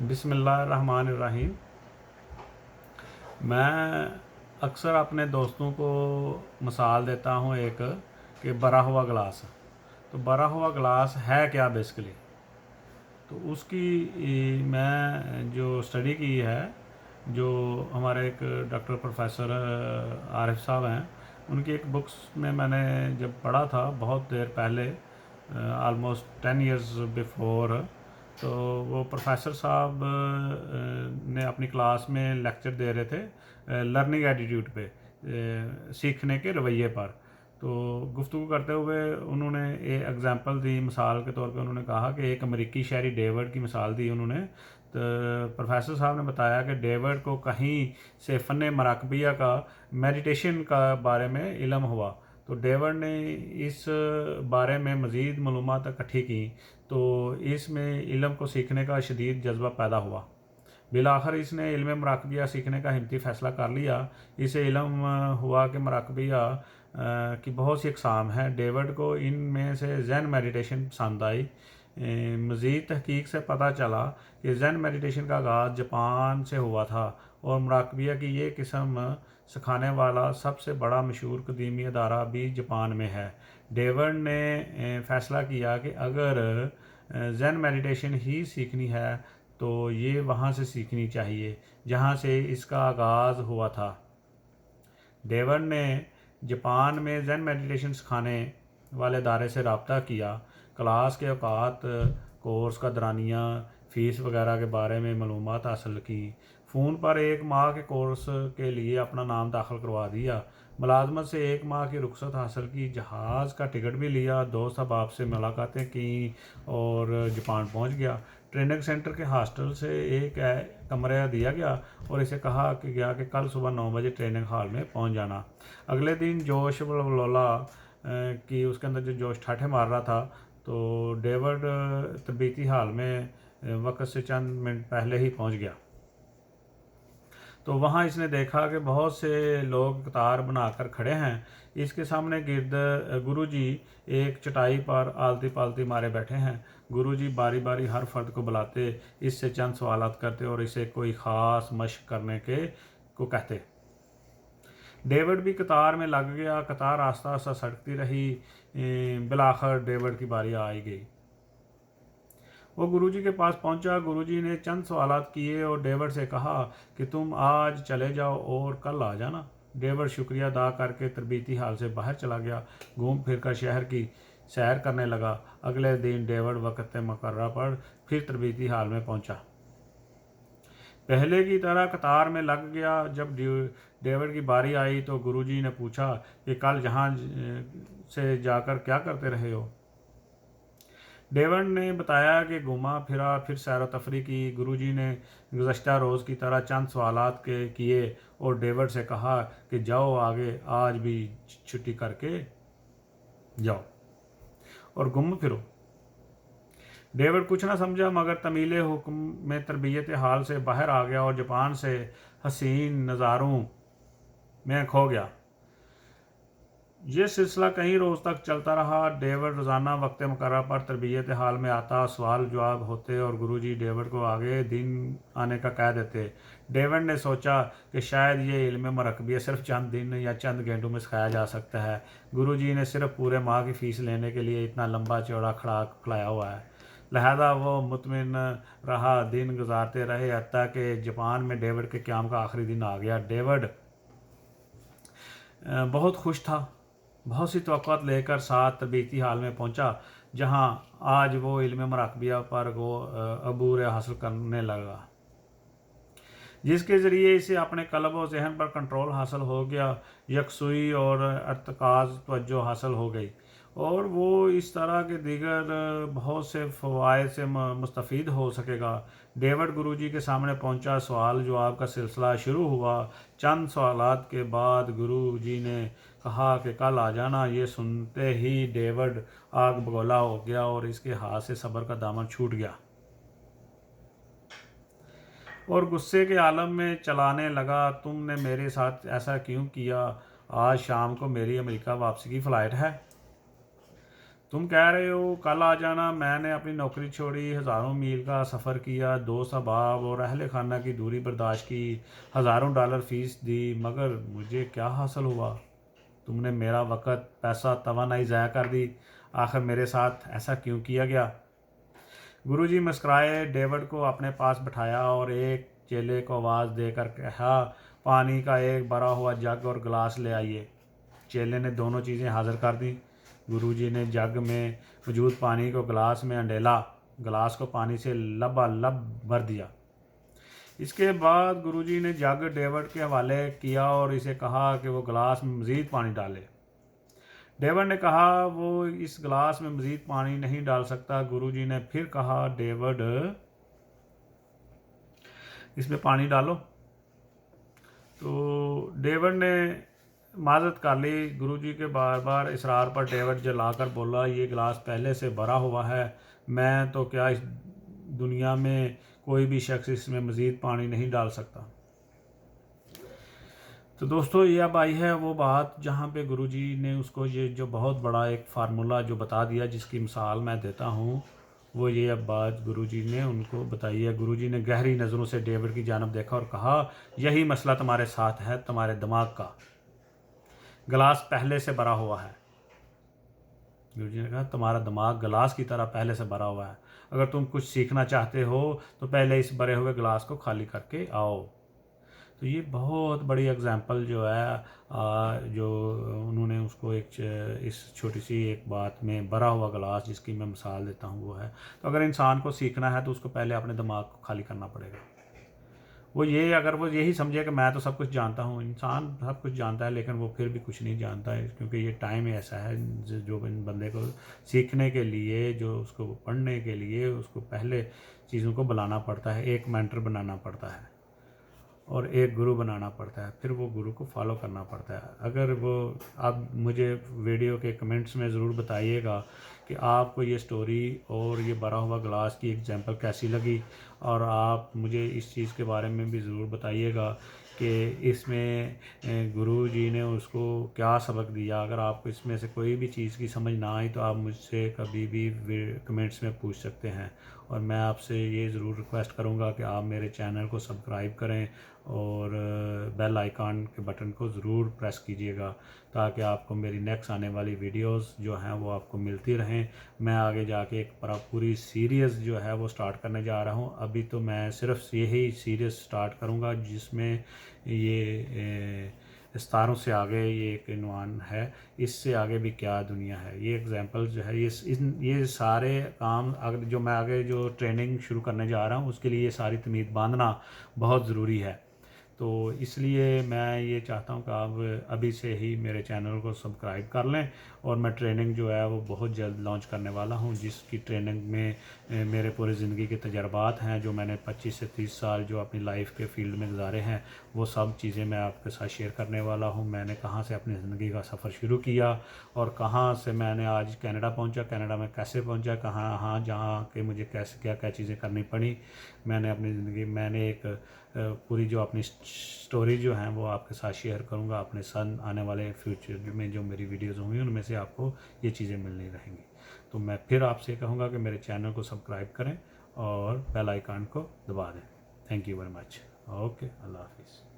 बिस्मिल्लाहिर्रहमानिर्रहीम। मैं अक्सर अपने दोस्तों को मिसाल देता हूँ एक कि भरा हुआ गिलास। तो भरा हुआ गिलास है क्या बेसिकली? तो उसकी मैं जो स्टडी की है, जो हमारे एक डॉक्टर प्रोफेसर आरिफ साहब हैं, उनकी एक बुक्स में मैंने जब पढ़ा था बहुत देर पहले, ऑलमोस्ट 10 years बिफोर। तो वो प्रोफेसर साहब ने अपनी क्लास में लेक्चर दे रहे थे लर्निंग एटीट्यूड पे, सीखने के रवैये पर। तो गुफ्तगू करते हुए उन्होंने एक एग्जांपल दी, मिसाल के तौर पे उन्होंने कहा कि एक अमेरिकी शहरी डेविड की मिसाल दी उन्होंने। तो प्रोफेसर साहब ने बताया कि डेविड को कहीं से फ़न मराकबिया का, मेडिटेशन का बारे में इल्म हुआ। तो डेविड ने इस बारे में मज़ीद मालूमात इकट्ठी की, तो इसमें इल्म को सीखने का शदीद जज्बा पैदा हुआ। बिलाखिर इसने इल्म मराकबिया सीखने का हिम्मती फ़ैसला कर लिया। इसे इल्म हुआ कि मराकबिया की बहुत सी अक़साम हैं। डेविड को इनमें से जैन मेडिटेशन पसंद आई। मज़ीद तहकीक से पता चला कि जैन मेडिटेशन का आगाज़ जापान से हुआ था और मराकबिया की ये किस्म सिखाने वाला सबसे बड़ा मशहूर कदीमी अदारा भी जापान में है। डेविड ने फ़ैसला किया कि अगर जैन मेडिटेशन ही सीखनी है तो ये वहाँ से सीखनी चाहिए जहाँ से इसका आगाज़ हुआ था। डेविड ने जापान में जैन मेडिटेशन सिखाने वाले इदारे से रब्ता किया, क्लास के औकात, कोर्स का दरानिया, फ़ीस वगैरह के बारे में मालूमात हासिल की। फ़ोन पर 1 माह के कोर्स के लिए अपना नाम दाखिल करवा दिया। मुलाजमत से 1 माह की रुख्सत हासिल की, जहाज़ का टिकट भी लिया, दोस्त अहबाब से मुलाकातें की और जापान पहुंच गया। ट्रेनिंग सेंटर के हॉस्टल से एक कमरा दिया गया और इसे कहा कि कल सुबह 9 बजे ट्रेनिंग हॉल में पहुंच जाना। अगले दिन जोश वलोला कि उसके अंदर जो जोश ठाठे मार रहा था, तो डेविड तरबीती हॉल में वक्त से चंद मिनट पहले ही पहुंच गया। तो वहाँ इसने देखा कि बहुत से लोग कतार बनाकर खड़े हैं। इसके सामने गिरद गुरुजी एक चटाई पर आलती पालती मारे बैठे हैं। गुरुजी बारी बारी हर फर्द को बुलाते, इससे चंद सवालात करते और इसे कोई ख़ास मशक करने के को कहते। डेविड भी कतार में लग गया। कतार आस्ता आस्ता सड़कती रही। बिलाखिर डेविड की बारी आ ही गई। वो गुरुजी के पास पहुंचा। गुरुजी ने चंद सवालात किए और डेविड से कहा कि तुम आज चले जाओ और कल आ जाना। डेविड शुक्रिया अदा करके तरबीती हाल से बाहर चला गया। घूम फिर कर शहर की सैर करने लगा। अगले दिन डेविड वक्त मुकर्रर पर फिर तरबीती हाल में पहुंचा। पहले की तरह कतार में लग गया। जब डेविड की बारी आई तो गुरुजी ने पूछा कि कल जहां से जाकर क्या करते रहे हो? डेविड ने बताया कि घूमा फिरा, फिर सैर तफरी की। गुरुजी ने गुज़श्ता रोज़ की तरह चंद सवालात के किए और डेविड से कहा कि जाओ आगे, आज भी छुट्टी करके जाओ और घूम फिरो। डेविड कुछ ना समझा, मगर तमीले हुक्म में तरबियत हाल से बाहर आ गया और जापान से हसीन नज़ारों में खो गया। ये सिलसिला कई रोज़ तक चलता रहा। डेविड रोज़ाना वक्त मुकर्रर पर तरबियत हाल में आता, सवाल जवाब होते और गुरुजी डेविड को आगे दिन आने का कह देते। डेविड ने सोचा कि शायद ये इल्म मरकबिया सिर्फ चंद दिन या चंद घंटों में सिखाया जा सकता है। गुरुजी ने सिर्फ पूरे माह की फ़ीस लेने के लिए इतना लंबा चौड़ा खड़ा खिलाया हुआ है। लिहाजा वो मुतमिन रहा, दिन गुजारते रहे, हत्ता कि जापान में डेविड के क़याम का आखिरी दिन आ गया। डेविड बहुत खुश था। बहुत सी तवक्कुआत लेकर साथ तरबीती हाल में पहुंचा, जहां आज वो इल्म मराकबिया पर अबूर हासिल करने लगा, जिसके ज़रिए इसे अपने कल्ब और जहन पर कंट्रोल हासिल हो गया। यकसुई और अर्तकाज़ तवज्जो हासिल हो गई और वो इस तरह के दीगर बहुत से फ़वाइद से मुस्तफ़ीद हो सकेगा। डेविड गुरुजी के सामने पहुंचा। सवाल जवाब का सिलसिला शुरू हुआ। चंद सवालात के बाद गुरुजी ने कहा कि कल आ जाना। ये सुनते ही डेविड आग बगोला हो गया और इसके हाथ से सब्र का दामन छूट गया और गुस्से के आलम में चलाने लगा, तुमने मेरे साथ ऐसा क्यों किया? आज शाम को मेरी अमेरिका वापसी की फ़्लाइट है। तुम कह रहे हो कल आ जाना, मैंने अपनी नौकरी छोड़ी, हज़ारों मील का सफ़र किया, 2 अहबाब और अहल खाना की दूरी बर्दाश्त की, हज़ारों डॉलर फ़ीस दी, मगर मुझे क्या हासिल हुआ? तुमने मेरा वक़्त, पैसा, तवानाई ज़ाया कर दी। आखिर मेरे साथ ऐसा क्यों किया गया? गुरुजी मुस्कुराए, डेविड को अपने पास बिठाया और एक चेले को आवाज़ देकर कहा, पानी का एक भरा हुआ जग और गिलास ले आइए। चेले ने दोनों चीज़ें हाजिर कर दी। गुरुजी ने जग में मौजूद पानी को गिलास में अंडेला, गिलास को पानी से लबालब भर दिया। इसके बाद गुरुजी ने जग डेविड के हवाले किया और इसे कहा कि वो गिलास में मज़ीद पानी डाले। डेविड ने कहा वो इस गिलास में मज़ीद पानी नहीं डाल सकता। गुरुजी ने फिर कहा, डेविड इसमें पानी डालो। तो डेविड ने माजत कर ली। गुरुजी के बार बार इसरार पर डेविड जलाकर बोला, ये गिलास पहले से भरा हुआ है, मैं तो क्या इस दुनिया में कोई भी शख्स इसमें मज़ीद पानी नहीं डाल सकता। तो दोस्तों, ये अब आई है वो बात जहाँ पे गुरुजी ने उसको ये जो बहुत बड़ा एक फार्मूला जो बता दिया, जिसकी मिसाल मैं देता हूँ, वो ये अब बात गुरुजी ने उनको बताई है। गुरुजी ने गहरी नज़रों से डेविड की जानब देखा और कहा, यही मसला तुम्हारे साथ है, तुम्हारे दिमाग का। गिलास पहले से भरा हुआ है। गुरुजी ने कहा, तुम्हारा दिमाग गिलास की तरह पहले से भरा हुआ है। अगर तुम कुछ सीखना चाहते हो तो पहले इस भरे हुए गिलास को खाली करके आओ। तो ये बहुत बड़ी एग्जांपल जो है, जो उन्होंने उसको एक इस छोटी सी एक बात में भरा हुआ गिलास जिसकी मैं मिसाल देता हूँ वो है। तो अगर इंसान को सीखना है तो उसको पहले अपने दिमाग को खाली करना पड़ेगा। वो ये अगर वो यही समझे कि मैं तो सब कुछ जानता हूँ, इंसान सब कुछ जानता है लेकिन वो फिर भी कुछ नहीं जानता है, क्योंकि ये टाइम ऐसा है जो बंदे को सीखने के लिए, जो उसको पढ़ने के लिए उसको पहले चीज़ों को बुलाना पड़ता है, एक मेंटर बनाना पड़ता है और एक गुरु बनाना पड़ता है, फिर वो गुरु को फॉलो करना पड़ता है। अगर वो आप मुझे वीडियो के कमेंट्स में ज़रूर बताइएगा कि आपको ये स्टोरी और ये भरा हुआ गिलास की एग्जांपल कैसी लगी, और आप मुझे इस चीज़ के बारे में भी ज़रूर बताइएगा कि इसमें गुरु जी ने उसको क्या सबक दिया। अगर आपको इसमें से कोई भी चीज़ की समझ ना आई तो आप मुझसे कभी भी कमेंट्स में पूछ सकते हैं, और मैं आपसे ये ज़रूर रिक्वेस्ट करूँगा कि आप मेरे चैनल को सब्सक्राइब करें और बेल आइकन के बटन को ज़रूर प्रेस कीजिएगा, ताकि आपको मेरी नेक्स्ट आने वाली वीडियोस जो हैं वो आपको मिलती रहें। मैं आगे जाके एक पूरी सीरीज़ जो है वो स्टार्ट करने जा रहा हूँ। अभी तो मैं सिर्फ यही सीरीज़ स्टार्ट करूँगा जिसमें ये सितारों से आगे ये एक इन्वान है, इससे आगे भी क्या दुनिया है। ये एग्जांपल जो है, ये सारे काम अगर जो मैं आगे जो ट्रेनिंग शुरू करने जा रहा हूँ उसके लिए ये सारी तमीद बांधना बहुत ज़रूरी है। तो इसलिए मैं ये चाहता हूँ कि आप अभी से ही मेरे चैनल को सब्सक्राइब कर लें, और मैं ट्रेनिंग जो है वो बहुत जल्द लॉन्च करने वाला हूँ, जिसकी ट्रेनिंग में मेरे पूरी ज़िंदगी के तजर्बात हैं, जो मैंने 25 से 30 साल जो अपनी लाइफ के फील्ड में गुजारे हैं, वो सब चीज़ें मैं आपके साथ शेयर करने वाला हूँ। मैंने कहाँ से अपनी ज़िंदगी का सफ़र शुरू किया और कहाँ से मैंने आज कनाडा पहुँचा, कनाडा में कैसे पहुँचा, कहाँ हाँ जहाँ के मुझे कैसे क्या क्या चीज़ें करनी पड़ी। मैंने अपनी ज़िंदगी मैंने एक पूरी जो अपनी स्टोरी जो हैं वो आपके साथ शेयर करूँगा। अपने सन आने वाले फ्यूचर में जो मेरी वीडियोज़ होंगी उनमें से आपको ये चीज़ें मिलनी रहेंगी। तो मैं फिर आपसे कहूँगा कि मेरे चैनल को सब्सक्राइब करें और बेल आइकन को दबा दें। Thank you very much. Okay, अल्लाह हाफिज़।